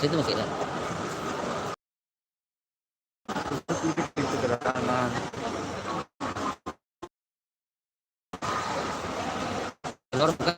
Situ masih ada. Pintu kedatangan. Keluar bukan?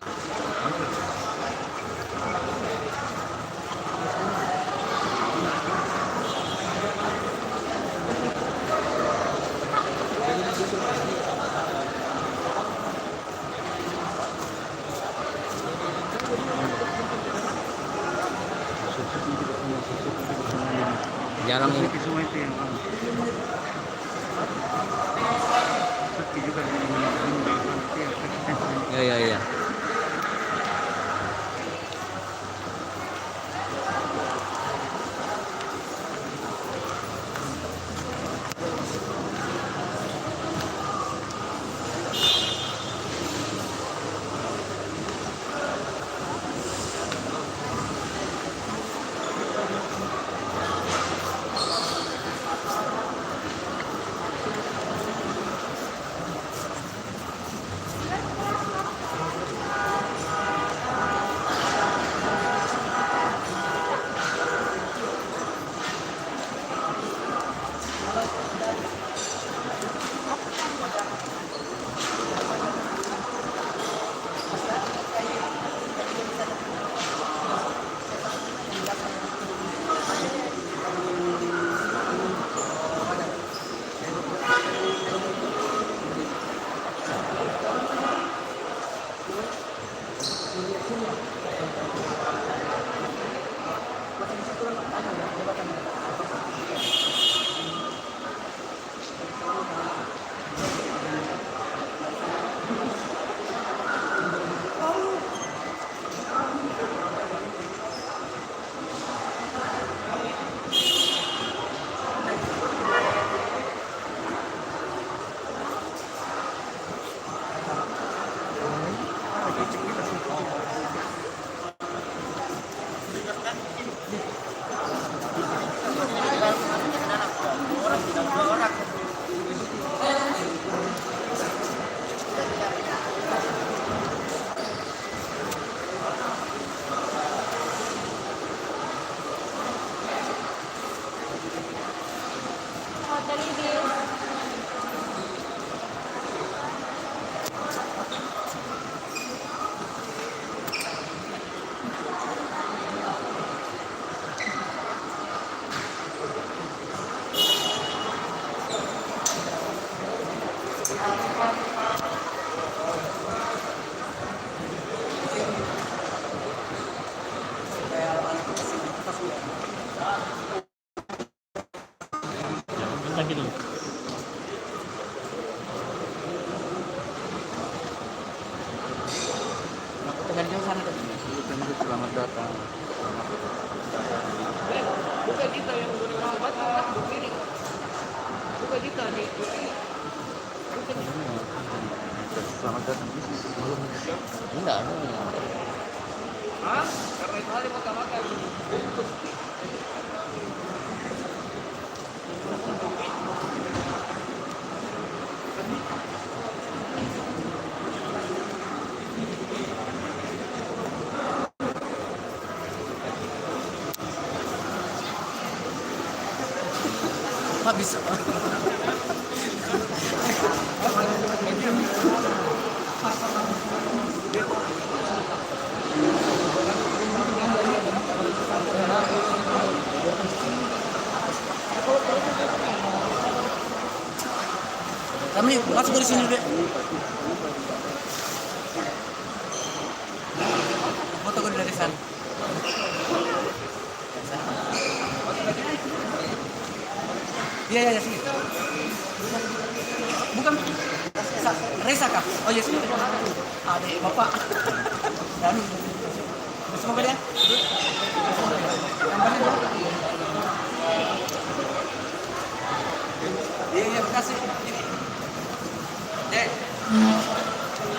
Jarang ini. Semua itu yang sepi juga Iya. Gitu. Selamat datang. Bukan kita yang menggunakan obat, begini. Bukan kita nih. Bukan. Selamat datang di sini. Enggak. Hah? Karena itu hal yang makan-makan. Habis. Kami masuk dari sini, Dek. Foto gue dari sana. Iya, sini. Bukan Reza kah? Oh iya, sini. Adik Bapak. Dan semoga dia. Iya, makasih. Dek.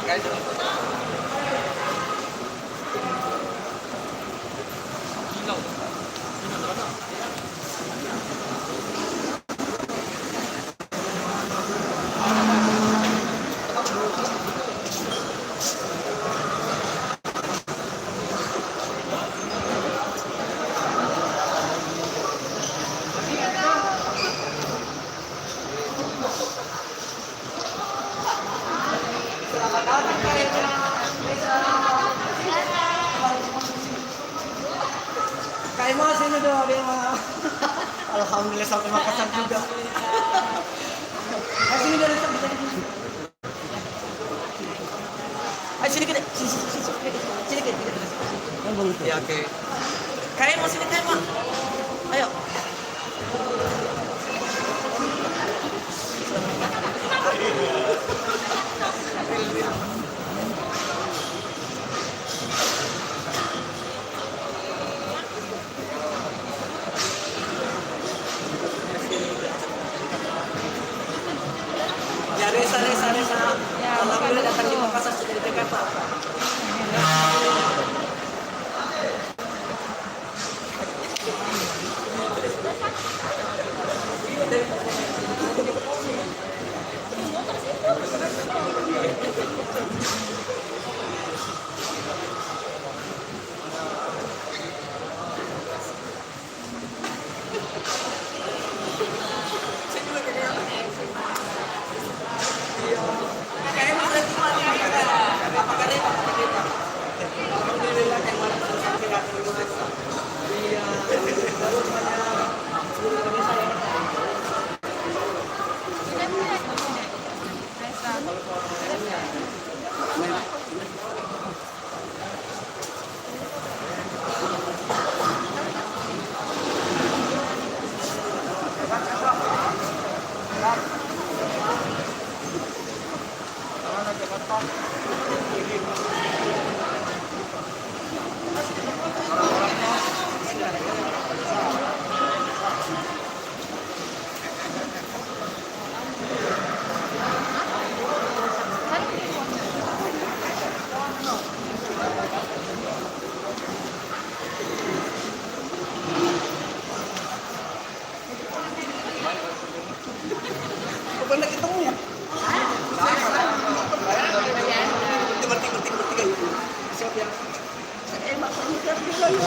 Guys. Kayak mas ini dong dia mah. Alhamdulillah sampai Makassar juga. Ayo sini dari bisa di sini. Ayo sini kita, sini kita. Ya oke. Kayak mas ini kayak mas. Ayo. Ya Resa. Alhamdulillah datang di Makassar sudah di Jakarta. Kayak mas lagi apa kali kita. Alhamdulillah kayak mana pada saat kita datang di Makassar. Iya. Baru banyak. Ini saya. Bukan lagi ketemu ya? Bertiga. Siap ya? Makanya siap juga ya.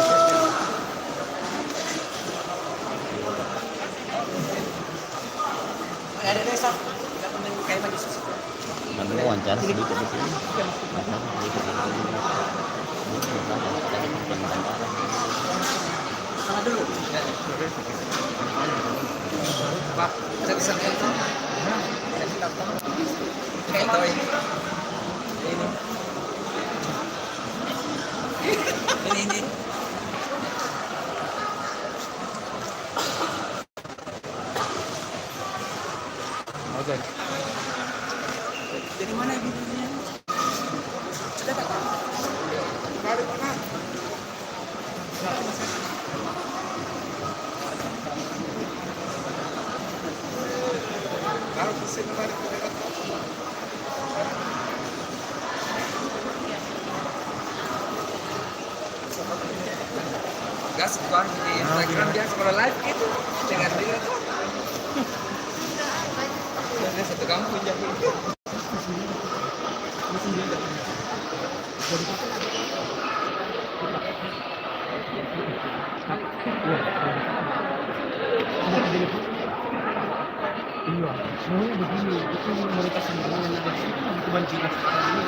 Ada desa. Kita temen kayak tadi sih. Nanti wawancara sedikit di sini. Wawancara sedikit di sini. Sana dulu. Pak, ada bisa nonton? Kayak tahu ini. Ini. Oke. Dari mana videonya? Sudah tak? Dari mana? Kalau kesini balik ke Jakarta. Gas keluar di Instagram dia sekolah live gitu dengan dia tuh. Dan dia satu kampung jadi. Iya, semuanya begini. Itu mereka semua yang ada di sini kebanjiran sekali.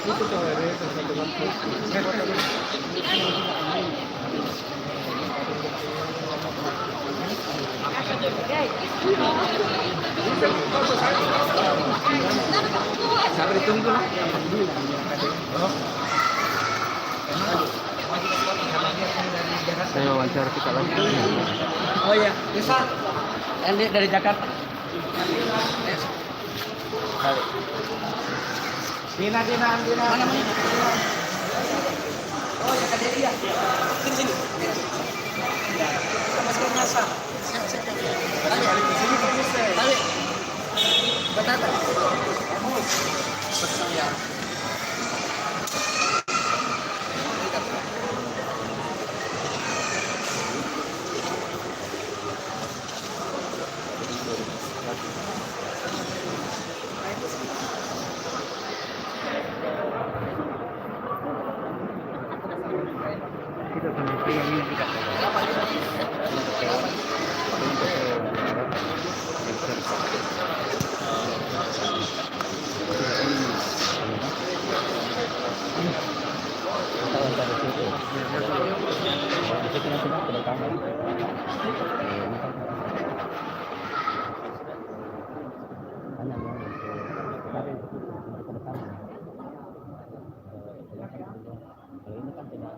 Itu cewek satu kampung. Sabar ditunggu lah. Saya wawancara kita lagi. Oh iya, bisa. Yang dari Jakarta. Dina. Mana? Oh ya Kak Delia. Sini. Masker nyasar. Siap. Ayo. Batata. Betul ya. Kita sampai yang kita. Untuk wawancara di situ. Di situ nanti ada kamera. Hanya mau cari mereka depan. Kalau ini kan tidak.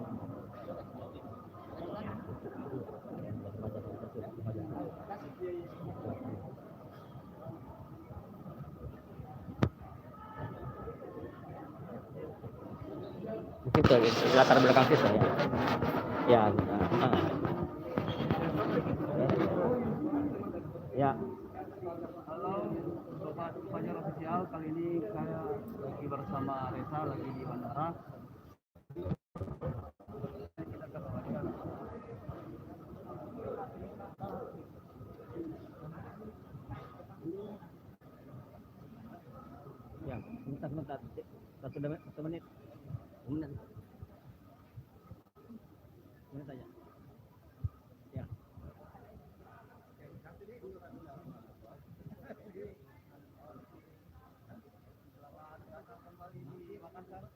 Di situ latar belakang situ ya. Ya. Halo, sobat Banjar Official. Kali ini saya lagi bersama Reza lagi di bandara. Kita ke bandara. Ya, sebentar. 1 menit. Menit aja. Ya. Selamat datang kembali di Makassar.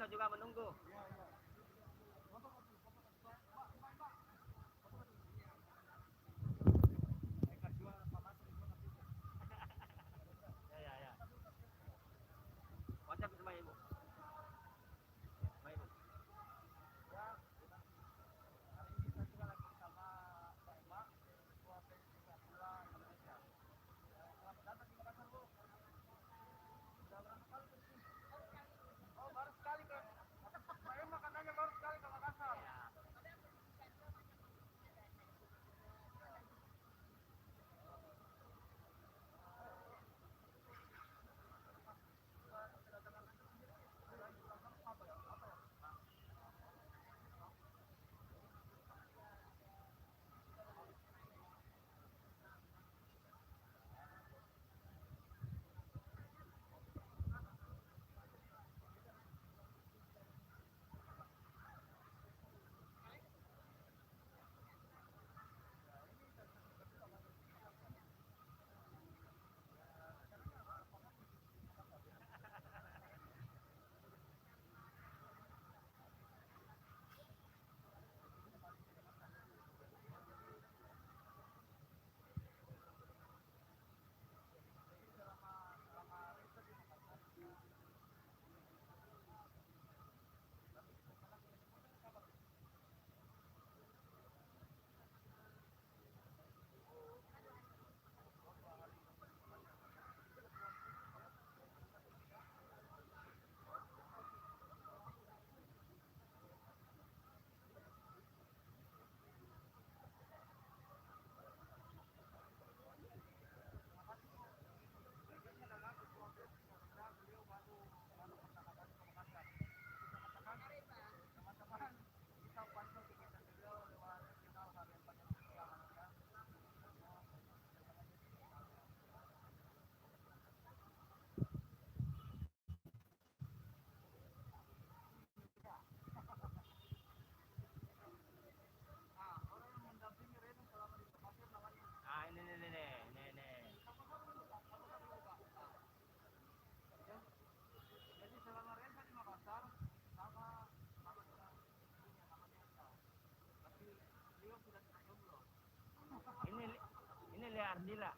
Rizal juga menunggu. Ya, ya, ya. WhatsApp sama ibu. Sama ibu. Ah, ini. Ini ini Lia Ardila.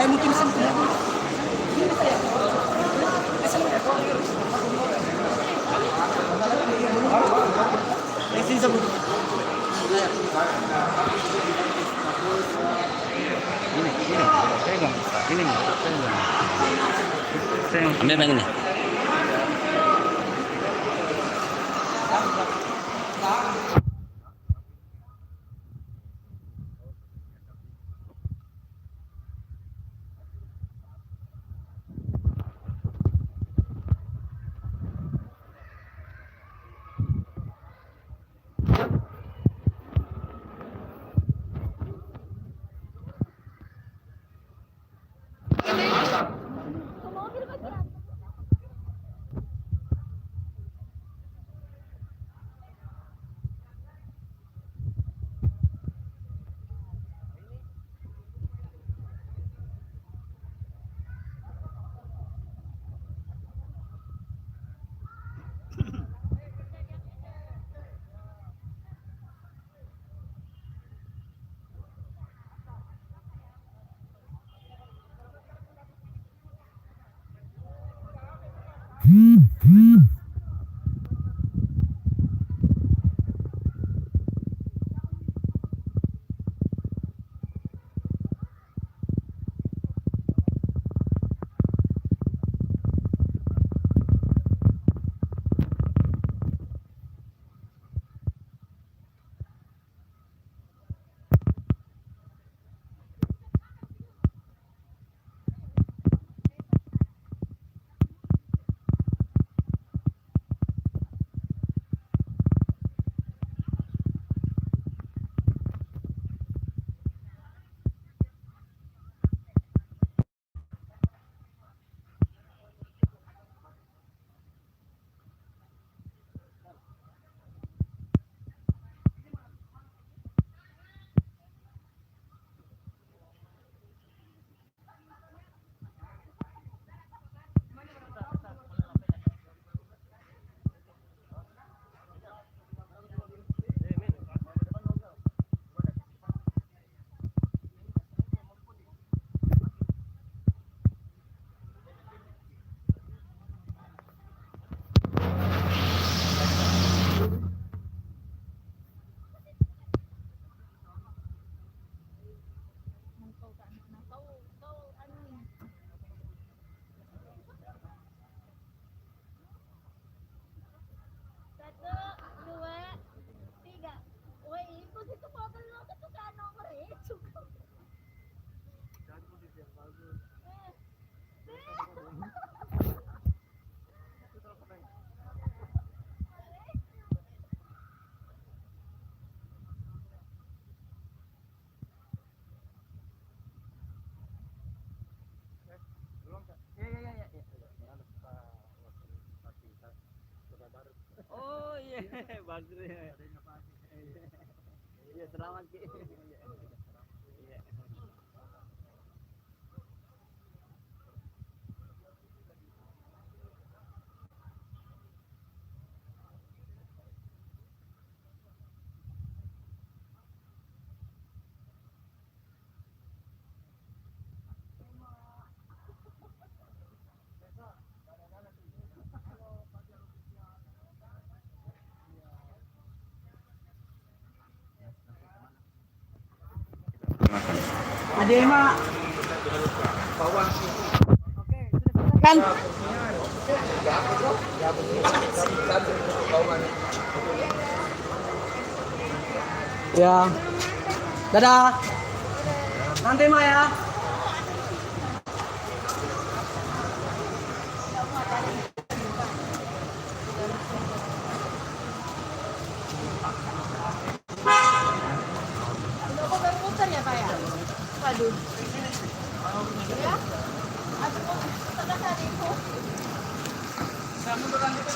mungkin sempat. Ambil yang ini. Oh iya, bagus ya. Iya, selamat Ki. Iya. Ade Mak. Kan? Ya. Dadah. Nanti Mak ya. Putar ya Pak ya? Waduh. Ya? Aduh, tengah hari itu. Kamu berlanjut.